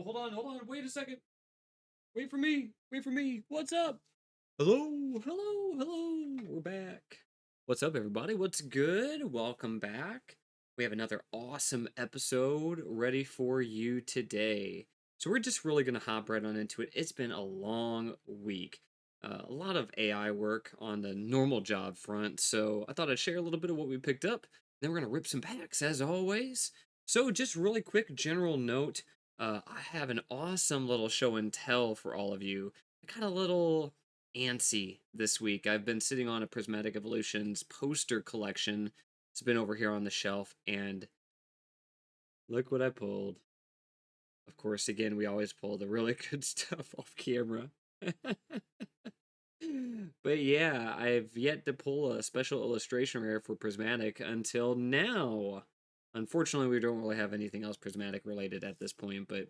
Oh, hold on. Wait a second. Wait for me. Wait for me. What's up? Hello, hello, hello. We're back. What's up, everybody? What's good? Welcome back. We have another awesome episode ready for you today. So, we're just really going to hop right on into it. It's been a long week. A lot of AI work on the normal job front. So, I thought I'd share a little bit of what we picked up. Then, we're going to rip some packs, as always. So, just really quick general note I have an awesome little show and tell for all of you. I got a little antsy this week. I've been sitting on a Prismatic Evolutions poster collection. It's been over here on the shelf, and look what I pulled. Of course, again, we always pull the really good stuff off camera. But yeah, I've yet to pull a special illustration rare for Prismatic until now. Unfortunately, we don't really have anything else Prismatic related at this point, but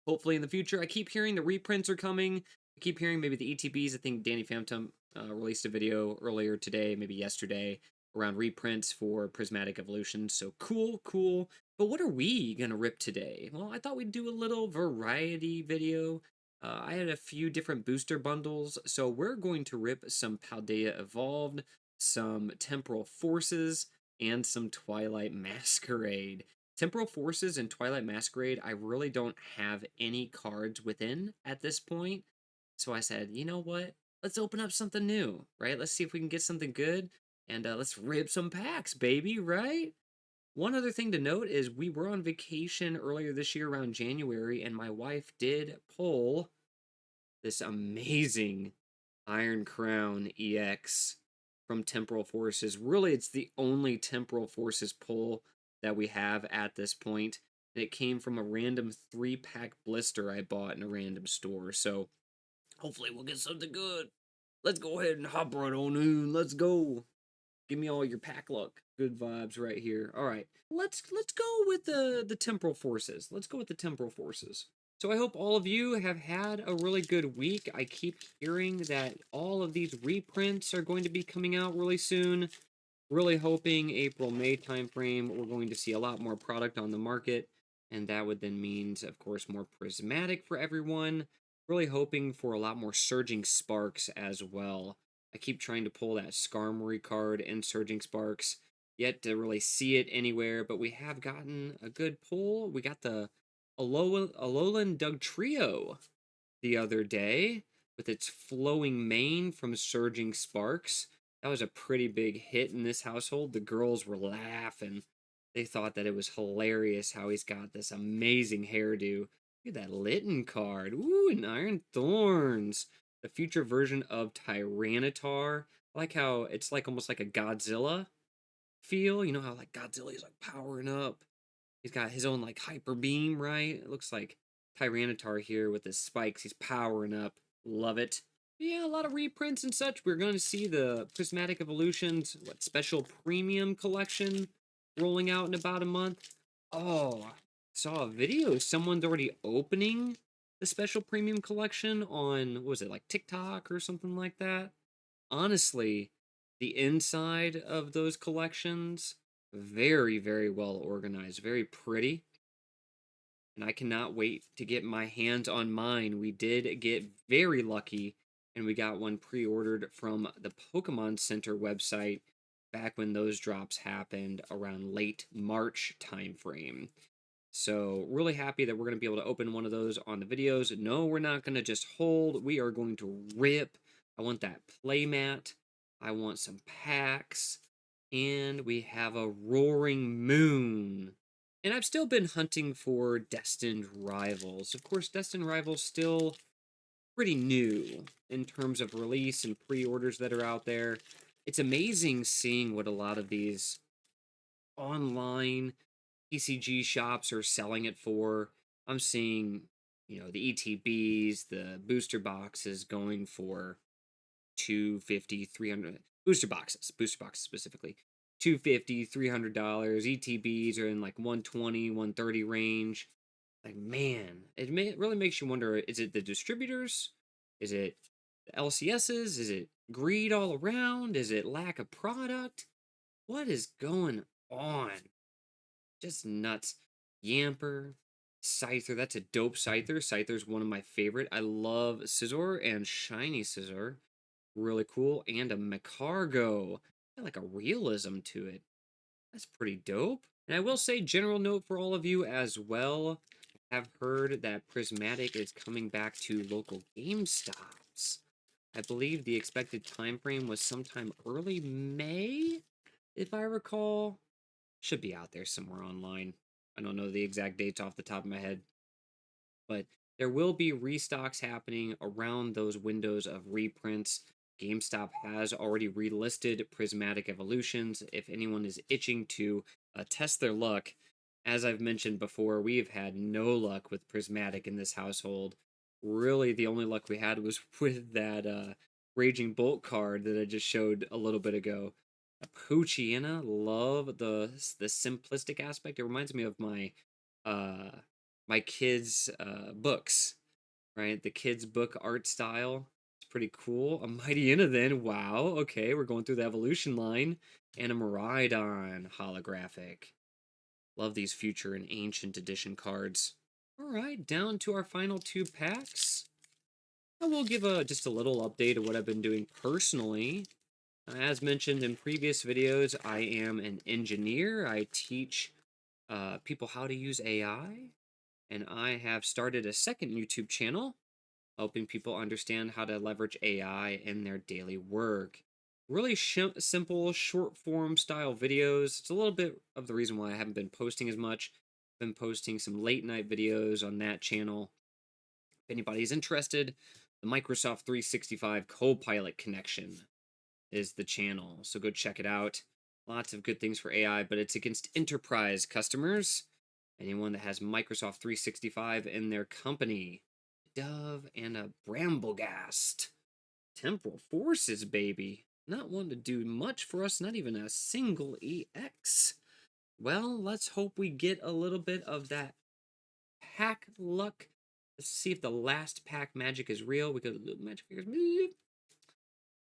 hopefully in the future. I keep hearing the reprints are coming. I keep hearing maybe the ETBs. I think Danny Phantom released a video earlier today, maybe yesterday, around reprints for Prismatic Evolution. So cool, cool. But what are we going to rip today? Well, I thought we'd do a little variety video. I had a few different booster bundles, so we're going to rip some Paldea Evolved, some Temporal Forces, and some Twilight Masquerade. Temporal Forces and Twilight Masquerade, I really don't have any cards within at this point. So I said, you know what? Let's open up something new, right? Let's see if we can get something good, and let's rip some packs, baby, right? One other thing to note is we were on vacation earlier this year around January, and my wife did pull this amazing Iron Crown EX from Temporal Forces. Really, it's the only Temporal Forces pull that we have at this point. And it came from a random 3-pack blister I bought in a random store. So hopefully we'll get something good. Let's go ahead and hop right on in. Let's go. Give me all your pack luck. Good vibes right here. All right. Let's go with the Temporal Forces. Let's go with the Temporal Forces. So I hope all of you have had a really good week. I keep hearing that all of these reprints are going to be coming out really soon. Really hoping April, May timeframe, we're going to see a lot more product on the market. And that would then means, of course, more prismatic for everyone. Really hoping for a lot more Surging Sparks as well. I keep trying to pull that Skarmory card in Surging Sparks. Yet to really see it anywhere, but we have gotten a good pull. We got the Alolan Dugtrio the other day with its flowing mane from Surging Sparks. That was a pretty big hit in this household. The girls were laughing. They thought that it was hilarious how he's got this amazing hairdo. Look at that Litten card. Ooh, and Iron Thorns. The future version of Tyranitar. I like how it's like almost like a Godzilla feel. You know how like Godzilla is like powering up. He's got his own like hyper beam, right? It looks like Tyranitar here with his spikes. He's powering up. Love it. Yeah, a lot of reprints and such. We're going to see the Prismatic Evolutions special premium collection rolling out in about a month. Oh, I saw a video. Someone's already opening the special premium collection on, what was it, like TikTok or something like that? Honestly, the inside of those collections, very, very well organized, very pretty. And I cannot wait to get my hands on mine. We did get very lucky, and we got one pre-ordered from the Pokemon Center website back when those drops happened around late March timeframe. So really happy that we're going to be able to open one of those on the videos. No, we're not going to just hold. We are going to rip. I want that playmat. I want some packs. And we have a Roaring Moon. And I've still been hunting for Destined Rivals. Of course, Destined Rivals still pretty new in terms of release and pre-orders that are out there. It's amazing seeing what a lot of these online TCG shops are selling it for. I'm seeing, the ETBs, the booster boxes going for 250, 300 booster boxes specifically. 250, $300. ETBs are in like 120, 130 range. Like, man, it really makes you wonder, is it the distributors? Is it the LCSs? Is it greed all around? Is it lack of product? What is going on? Just nuts. Yamper, Scyther, that's a dope Scyther. Scyther's one of my favorite. I love Scizor and Shiny Scizor. Really cool. And a Macargo. Got like a realism to it. That's pretty dope. And I will say, general note for all of you as well. I have heard that Prismatic is coming back to local GameStops. I believe the expected time frame was sometime early May, if I recall. Should be out there somewhere online. I don't know the exact dates off the top of my head, but there will be restocks happening around those windows of reprints. GameStop has already relisted Prismatic Evolutions. If anyone is itching to test their luck, as I've mentioned before, we've had no luck with Prismatic in this household. Really, the only luck we had was with that Raging Bolt card that I just showed a little bit ago. A Poochyena, love the simplistic aspect. It reminds me of uh my kids' books, right? The kids' book art style. It's pretty cool. A Mightyena then. Wow. Okay, we're going through the evolution line. And a Miraidon holographic. Love these future and ancient edition cards. All right, down to our final two packs. I will give just a little update of what I've been doing personally. As mentioned in previous videos, I am an engineer. I teach people how to use AI, and I have started a second YouTube channel helping people understand how to leverage AI in their daily work. Really simple, short form style videos. It's a little bit of the reason why I haven't been posting as much. I've been posting some late night videos on that channel. If anybody's interested, the Microsoft 365 Copilot connection is the channel, so go check it out. Lots of good things for AI, but it's against enterprise customers. Anyone that has Microsoft 365 in their company. Dove and a Bramblegast. Temporal Forces, baby. Not one to do much for us, not even a single EX. Well, let's hope we get a little bit of that pack luck. Let's see if the last pack magic is real. We got magic figures.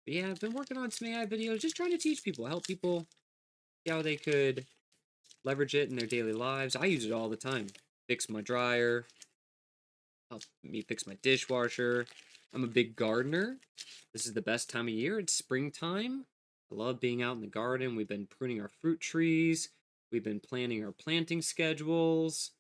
But yeah, I've been working on some AI videos, just trying to teach people, help people see how they could leverage it in their daily lives. I use it all the time. Fix my dryer, help me fix my dishwasher. I'm a big gardener. This is the best time of year. It's springtime. I love being out in the garden. We've been pruning our fruit trees. We've been planning our planting schedules.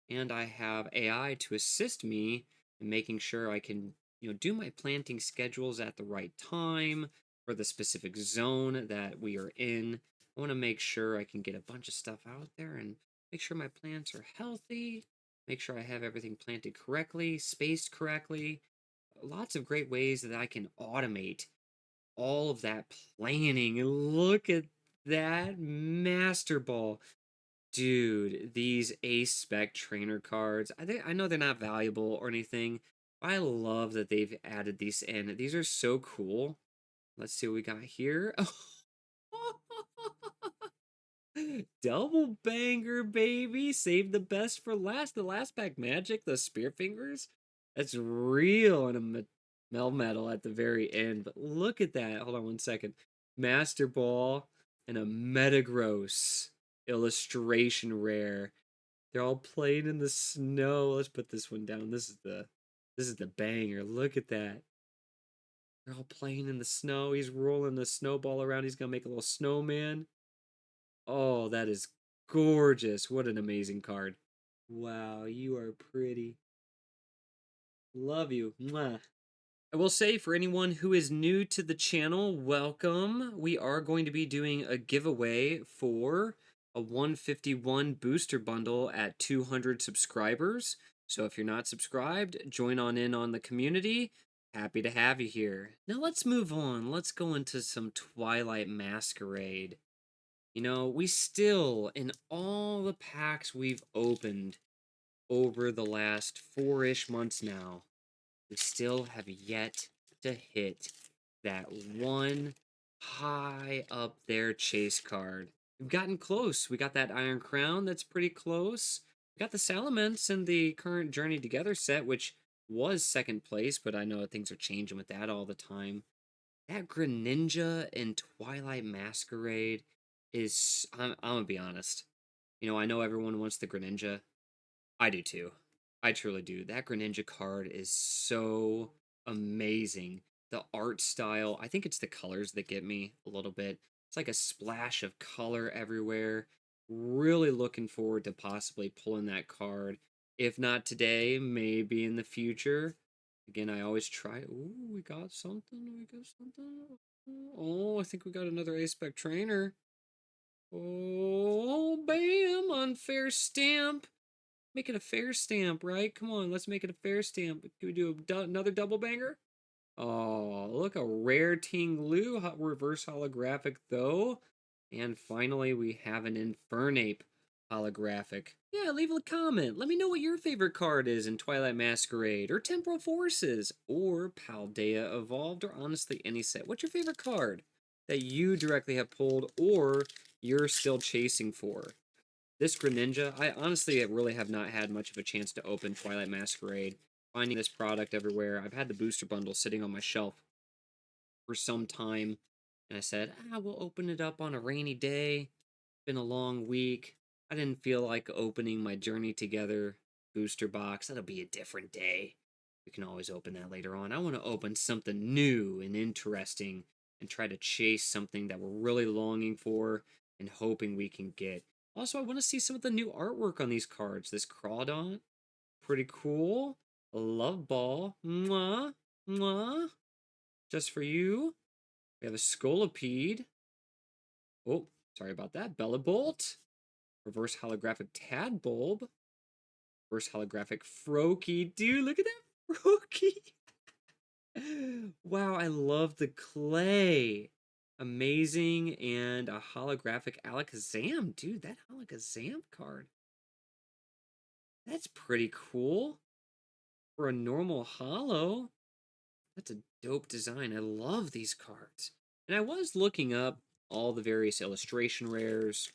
And I have AI to assist me in making sure I can, do my planting schedules at the right time for the specific zone that we are in. I want to make sure I can get a bunch of stuff out there and make sure my plants are healthy, make sure I have everything planted correctly, spaced correctly. Lots of great ways that I can automate all of that planning. And look at that Master Ball. Dude, these Ace Spec trainer cards, I know they're not valuable or anything, but I love that they've added these in. These are so cool. Let's see what we got here. Double banger, baby. Save the best for last. The last pack magic, the spear fingers. That's real. And a Melmetal at the very end. But look at that. Hold on one second. Master Ball and a Metagross illustration rare. They're all playing in the snow. Let's put this one down. This is the banger. Look at that. They're all playing in the snow. He's rolling the snowball around. He's gonna make a little snowman. Oh, that is gorgeous. What an amazing card. Wow, you are pretty. Love you. Mwah. I will say for anyone who is new to the channel, welcome. We are going to be doing a giveaway for a 151 booster bundle at 200 subscribers. So if you're not subscribed, join on in on the community. Happy to have you here. Now let's move on. Let's go into some Twilight Masquerade. We still, in all the packs we've opened over the last 4-ish months now, we still have yet to hit that one high up there chase card. We've gotten close. We got that Iron Crown that's pretty close. We got the Salamence in the current Journey Together set, which was second place, but I know things are changing with that all the time. That Greninja in Twilight Masquerade is, I'm gonna be honest. I know everyone wants the Greninja. I do too. I truly do. That Greninja card is so amazing. The art style, I think it's the colors that get me a little bit. It's like a splash of color everywhere. Really looking forward to possibly pulling that card. If not today, maybe in the future. Again, I always try. Ooh, we got something. We got something. Oh, I think we got another A-Spec trainer. Oh, bam! Unfair stamp. Make it a fair stamp, right? Come on, let's make it a fair stamp. Can we do another double banger? Oh, look, a rare Ting Lu reverse holographic, though. And finally, we have an Infernape holographic. Yeah, leave a comment. Let me know what your favorite card is in Twilight Masquerade, or Temporal Forces, or Paldea Evolved, or honestly any set. What's your favorite card that you directly have pulled, or you're still chasing for? This Greninja, I honestly really have not had much of a chance to open Twilight Masquerade. Finding this product everywhere. I've had the booster bundle sitting on my shelf for some time, and I said, we'll open it up on a rainy day. Been a long week. I didn't feel like opening my Journey Together booster box. That'll be a different day. We can always open that later on. I want to open something new and interesting and try to chase something that we're really longing for and hoping we can get. Also, I want to see some of the new artwork on these cards. This Crawdon, pretty cool. A Love Ball, mwah, mwah. Just for you. We have a Scolipede. Oh, sorry about that. Bellabolt. Reverse holographic Tadbulb. Reverse holographic Froakie. Dude, look at that Froakie. Wow, I love the clay. Amazing. And a holographic Alakazam. Dude, that Alakazam card. That's pretty cool. For a normal holo. That's a dope design. I love these cards. And I was looking up all the various illustration rares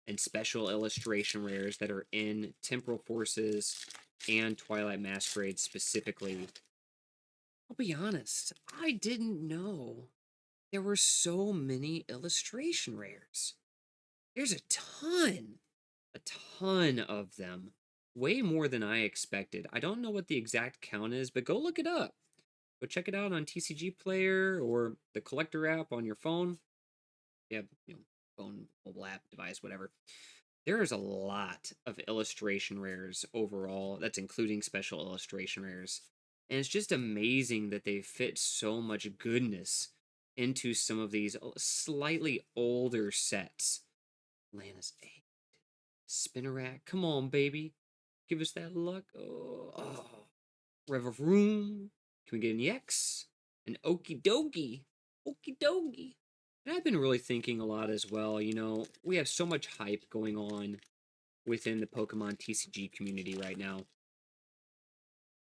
and special illustration rares that are in Temporal Forces and Twilight Masquerade specifically. I'll be honest, I didn't know there were so many illustration rares. There's a ton of them. Way more than I expected. I don't know what the exact count is, but go look it up. Go check it out on TCG Player or the Collector app on your phone. You have, phone, mobile app, device, whatever. There is a lot of illustration rares overall. That's including special illustration rares. And it's just amazing that they fit so much goodness into some of these slightly older sets. Lana's 8. Spinnerack. Come on, baby. Give us that luck. Oh. Revavroom. Can we get an EX? An Okie Dokie. Okie Dokie. And I've been really thinking a lot as well. We have so much hype going on within the Pokemon TCG community right now.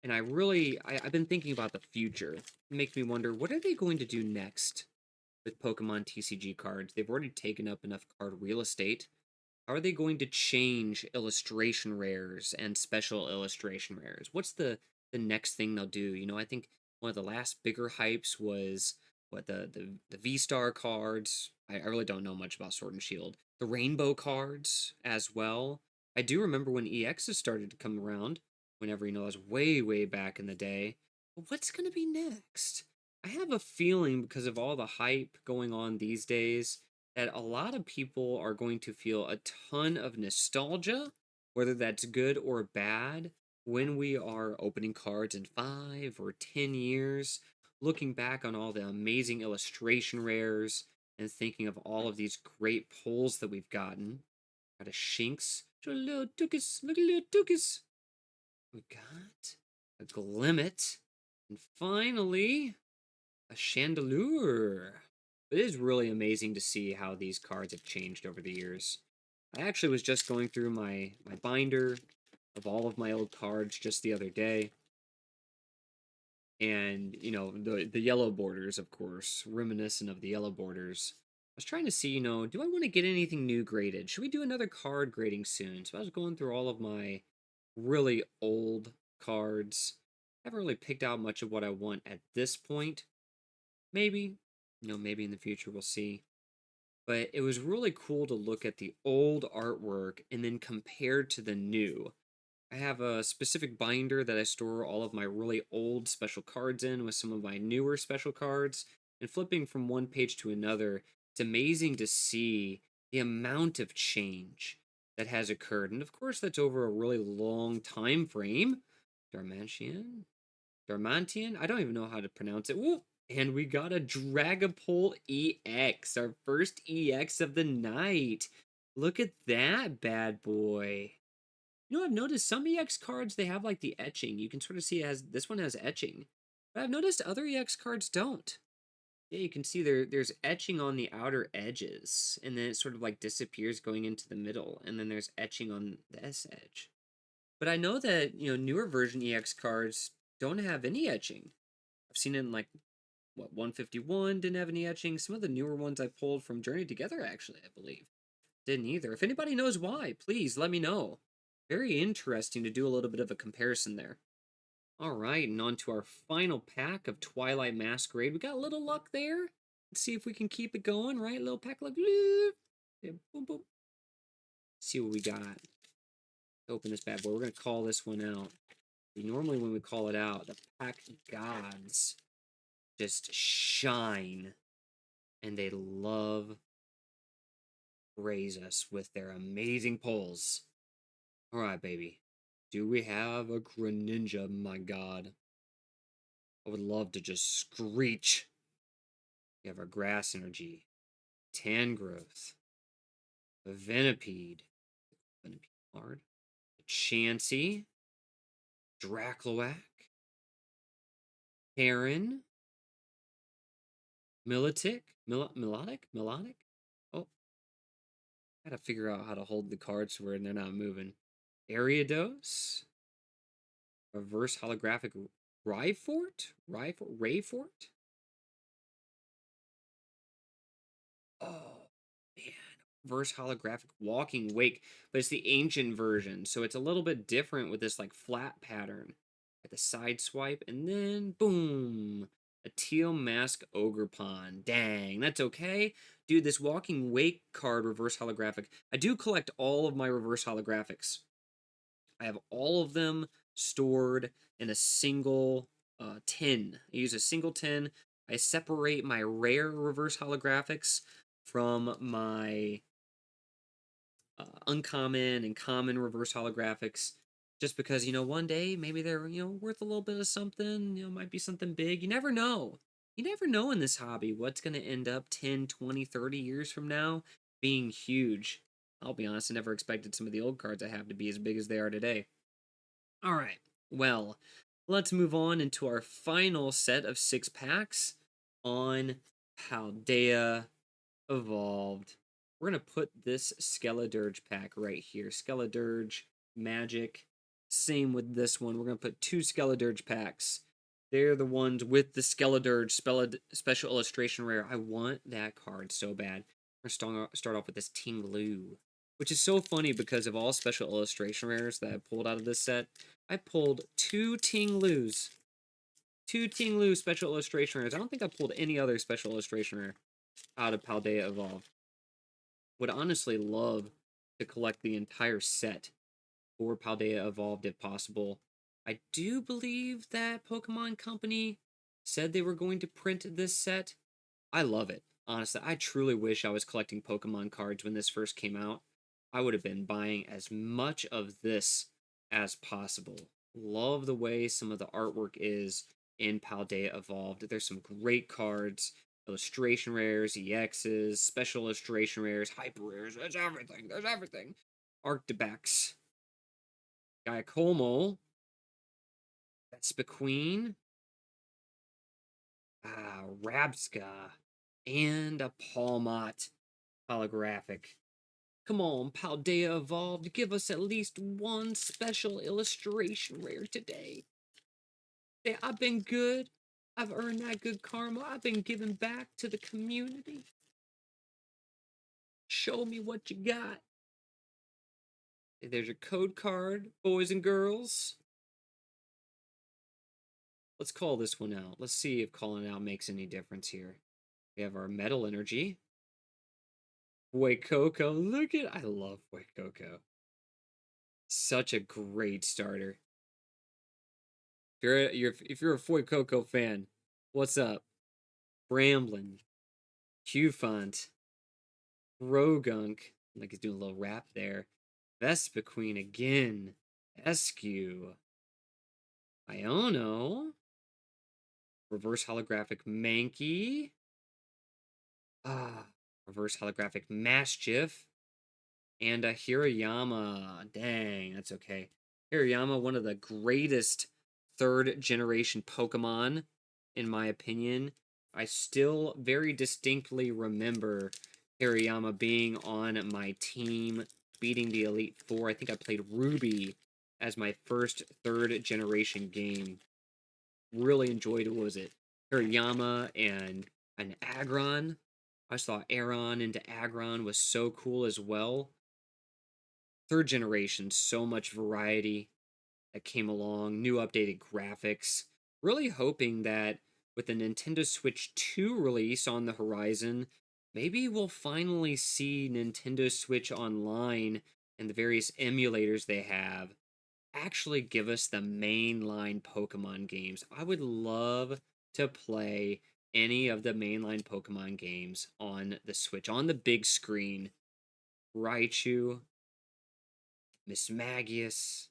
And I've been thinking about the future. It makes me wonder, what are they going to do next with Pokemon TCG cards? They've already taken up enough card real estate. How are they going to change illustration rares and special illustration rares? What's the next thing they'll do? I think one of the last bigger hypes was the V-Star cards. I really don't know much about Sword and Shield. The Rainbow cards as well. I do remember when EXs started to come around, whenever, that was way, way back in the day. But what's going to be next? I have a feeling, because of all the hype going on these days, that a lot of people are going to feel a ton of nostalgia, whether that's good or bad, when we are opening cards in 5 or 10 years, looking back on all the amazing illustration rares and thinking of all of these great pulls that we've gotten. Got a Shinx. Show a little Dookus. Look at a little Dookus. We got a Glimmet. And finally, a Chandelure. It is really amazing to see how these cards have changed over the years. I actually was just going through my binder of all of my old cards just the other day. And, the yellow borders, of course, reminiscent of the yellow borders. I was trying to see, do I want to get anything new graded? Should we do another card grading soon? So I was going through all of my really old cards. I haven't really picked out much of what I want at this point. Maybe, maybe in the future we'll see. But it was really cool to look at the old artwork and then compared to the new. I have a specific binder that I store all of my really old special cards in with some of my newer special cards. And flipping from one page to another, it's amazing to see the amount of change that has occurred. And of course, that's over a really long time frame. Darmantian? Darmantian? I don't even know how to pronounce it. Woo! And we got a Dragapult EX, our first EX of the night. Look at that bad boy. You know, I've noticed some EX cards, they have like the etching. You can sort of see it has, this one has etching. But I've noticed other EX cards don't. Yeah, you can see there's etching on the outer edges, and then it sort of like disappears going into the middle, and then there's etching on this edge. But I know that, newer version EX cards don't have any etching. I've seen it in like, what, 151 didn't have any etching. Some of the newer ones I pulled from Journey Together, actually, I believe, didn't either. If anybody knows why, please let me know. Very interesting to do a little bit of a comparison there. All right, and on to our final pack of Twilight Masquerade. We got a little luck there. Let's see if we can keep it going, right? Little pack luck. Yeah, boom, boom. See what we got. Open this bad boy. We're going to call this one out. Normally when we call it out, the pack gods just shine. And they love raise us with their amazing pulls. All right, baby. Do we have a Greninja, my god? I would love to just screech. We have our Grass Energy, Tangrowth, a Venipede card, a Chansey, Dracloak, Heron, Melodic? Oh, I gotta figure out how to hold the cards where they're not moving. Ariados, Reverse Holographic Rayfort? Oh, man. Reverse Holographic Walking Wake, but it's the ancient version, so it's a little bit different with this, like, flat pattern. At the side swipe, and then, boom! A Teal Mask Ogerpon. Dang, that's okay. Dude, this Walking Wake card, Reverse Holographic, I do collect all of my Reverse Holographics. I have all of them stored in a single tin. I use a single tin. I separate my rare reverse holographics from my uncommon and common reverse holographics just because, one day maybe they're, worth a little bit of something, might be something big. You never know. You never know in this hobby what's going to end up 10, 20, 30 years from now being huge. I'll be honest, I never expected some of the old cards I have to be as big as they are today. All right. Well, let's move on into our final set of 6 packs on Paldea Evolved. We're going to put this Skeledirge pack right here. Skeledirge, Magic. Same with this one. We're going to put 2 Skeledirge packs. They're the ones with the Skeledirge special illustration rare. I want that card so bad. We're going to start off with this Tinglu, which is so funny because of all special illustration rares that I pulled out of this set. I pulled 2 Tinglus. 2 Tinglu special illustration rares. I don't think I pulled any other special illustration rare out of Paldea Evolved. Would honestly love to collect the entire set for Paldea Evolved if possible. I do believe that Pokemon Company said they were going to print this set. I love it. Honestly, I truly wish I was collecting Pokemon cards when this first came out. I would have been buying as much of this as possible. Love the way some of the artwork is in Paldea Evolved. There's some great cards, illustration rares, EXs, special illustration rares, hyper rares. There's everything. There's everything. Arctibax, Gaiacomo, Vespiquen, Rabska, and a Palmot holographic. Come on, Paldea Evolved, give us at least one special illustration rare today. Say, I've been good. I've earned that good karma. I've been giving back to the community. Show me what you got. There's your code card, boys and girls. Let's call this one out. Let's see if calling out makes any difference here. We have our Metal Energy. Fuecoco. Look at, I love Fuecoco. Such a great starter. If you're a Foy Coco fan, what's up? Bramblin, Q-Font, Rogunk, like he's doing a little rap there. Vespiquen again. Eskew. Iono. Reverse holographic Mankey. Reverse holographic Maschiff. And a Hirayama. Dang, that's okay. Hirayama, one of the greatest third generation Pokemon, in my opinion. I still very distinctly remember Hirayama being on my team, beating the Elite Four. I think I played Ruby as my first third generation game. Really enjoyed, what was it? Hirayama and an Aggron. I just thought Aeron into Aggron was so cool as well. Third generation, so much variety that came along, new updated graphics. Really hoping that with the Nintendo Switch 2 release on the horizon, maybe we'll finally see Nintendo Switch Online and the various emulators they have actually give us the mainline Pokemon games. I would love to play any of the mainline Pokemon games on the Switch, on the big screen. Raichu, Miss Magius,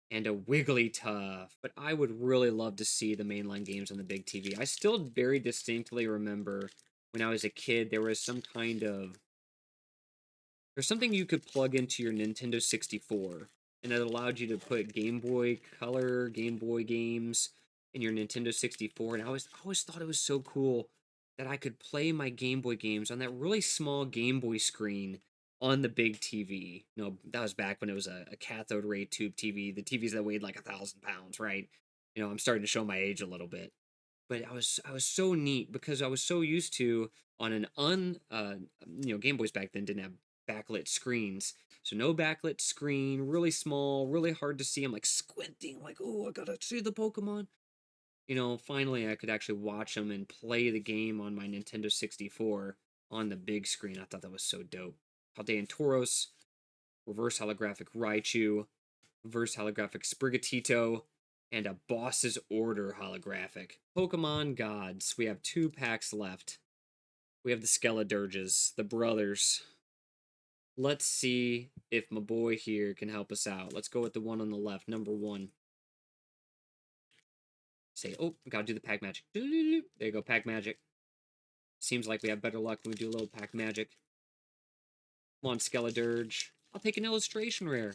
and a Wigglytuff. But I would really love to see the mainline games on the big TV. I still very distinctly remember when I was a kid, there's something you could plug into your Nintendo 64, and it allowed you to put Game Boy Color, Game Boy games in your Nintendo 64. And I always thought it was so cool that I could play my Game Boy games on that really small Game Boy screen on the big TV. No, that was back when it was a cathode ray tube TV, the TVs that weighed like 1,000 pounds, right? I'm starting to show my age a little bit. But I was so neat because I was so used to on an Game Boys back then didn't have backlit screens. So no backlit screen, really small, really hard to see. I'm like squinting, like, oh, I gotta see the Pokemon. Finally I could actually watch them and play the game on my Nintendo 64 on the big screen. I thought that was so dope. Paldea Tauros, reverse holographic Raichu, reverse holographic Sprigatito, and a Boss's Order holographic. Pokemon Gods. We have 2 packs left. We have the Skeledurges, the brothers. Let's see if my boy here can help us out. Let's go with the one on the left, number 1. Say, oh, gotta do the pack magic. There you go, pack magic. Seems like we have better luck when we do a little pack magic. Come on, Skeledurge. I'll take an illustration rare.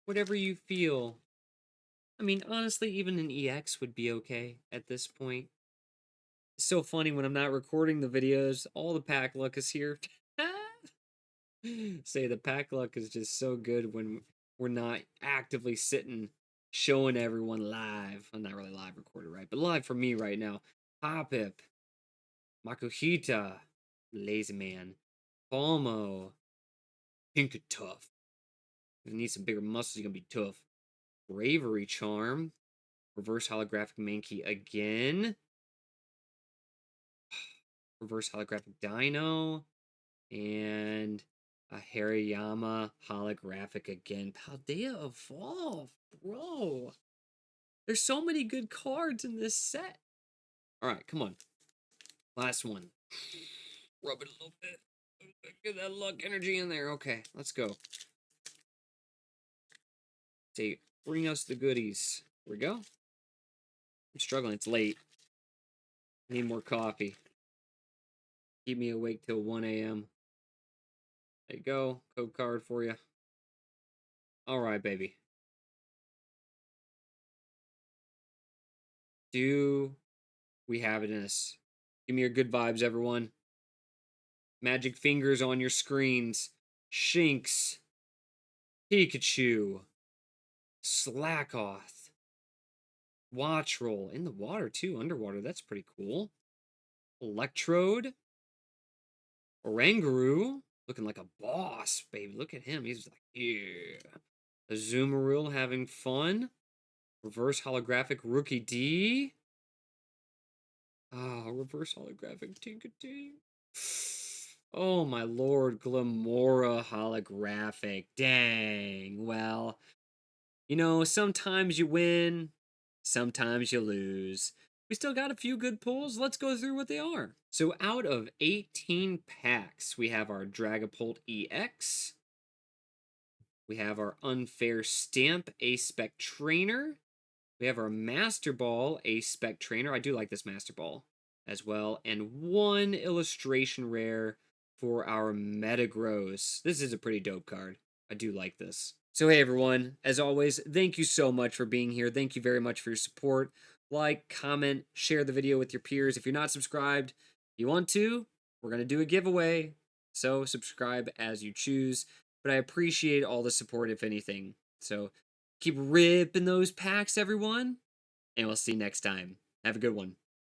Whatever you feel. I mean, honestly, even an EX would be okay at this point. It's so funny when I'm not recording the videos, all the pack luck is here. Say the pack luck is just so good when we're not actively sitting showing everyone live. I'm not really live recorded, right? But live for me right now. Hoppip, Makuhita, Lazy Man, Palmo, Pink Tough. If you need some bigger muscles, you're gonna be tough. Bravery Charm, reverse holographic Mankey again. Reverse holographic Dino, and a Hariyama holographic again. Paldea Evolved, bro. There's so many good cards in this set. All right, come on. Last one. Rub it a little bit. Get that luck energy in there. Okay, let's go. Say, bring us the goodies. Here we go. I'm struggling. It's late. I need more coffee. Keep me awake till 1 a.m. There you go. Code card for you. All right, baby. Do we have it in us? Give me your good vibes, everyone. Magic fingers on your screens. Shinx. Pikachu. Slackoth. Watchroll. In the water, too. Underwater. That's pretty cool. Electrode. Oranguru. Looking like a boss, baby. Look at him. He's like, yeah. Azumarill having fun. Reverse holographic Rookie D. Reverse holographic Tinkaton. Oh my lord, Glamora holographic. Dang. Well, sometimes you win, sometimes you lose. We still got a few good pulls. Let's go through what they are. So out of 18 packs, we have our Dragapult EX. We have our Unfair Stamp A-Spec Trainer. We have our Master Ball A-Spec Trainer. I do like this Master Ball as well. And one illustration rare for our Metagross. This is a pretty dope card. I do like this. So hey everyone, as always, thank you so much for being here. Thank you very much for your support. Like, comment, share the video with your peers. If you're not subscribed, you want to, we're going to do a giveaway. So subscribe as you choose. But I appreciate all the support, if anything. So keep ripping those packs, everyone. And we'll see you next time. Have a good one.